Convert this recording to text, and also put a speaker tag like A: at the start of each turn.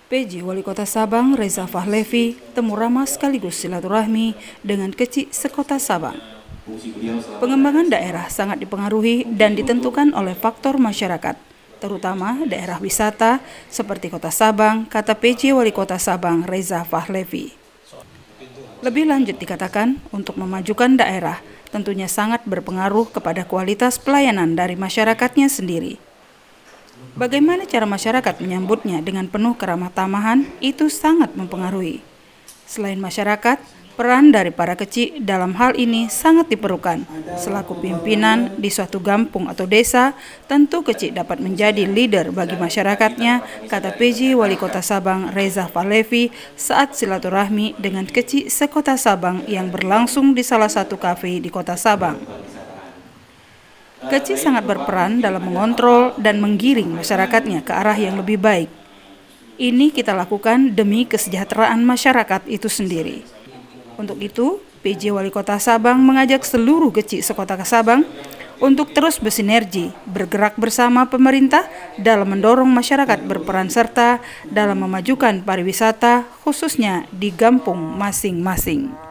A: PJ Wali Kota Sabang Reza Fahlevi temu ramah sekaligus silaturahmi dengan kecik sekota Sabang. Pengembangan daerah sangat dipengaruhi dan ditentukan oleh faktor masyarakat, terutama daerah wisata seperti Kota Sabang, kata PJ Wali Kota Sabang Reza Fahlevi. Lebih lanjut dikatakan, untuk memajukan daerah tentunya sangat berpengaruh kepada kualitas pelayanan dari masyarakatnya sendiri. Bagaimana cara masyarakat menyambutnya dengan penuh keramah tamahan itu sangat mempengaruhi. Selain masyarakat, peran dari para kecik dalam hal ini sangat diperlukan. Selaku pimpinan di suatu kampung atau desa, tentu kecik dapat menjadi leader bagi masyarakatnya, kata PJ Wali Kota Sabang Reza Fahlevi saat silaturahmi dengan kecik sekota Sabang yang berlangsung di salah satu kafe di Kota Sabang. Kecik sangat berperan dalam mengontrol dan menggiring masyarakatnya ke arah yang lebih baik. Ini kita lakukan demi kesejahteraan masyarakat itu sendiri. Untuk itu, PJ Wali Kota Sabang mengajak seluruh kecik sekota Sabang untuk terus bersinergi, bergerak bersama pemerintah dalam mendorong masyarakat berperan serta dalam memajukan pariwisata khususnya di kampung masing-masing.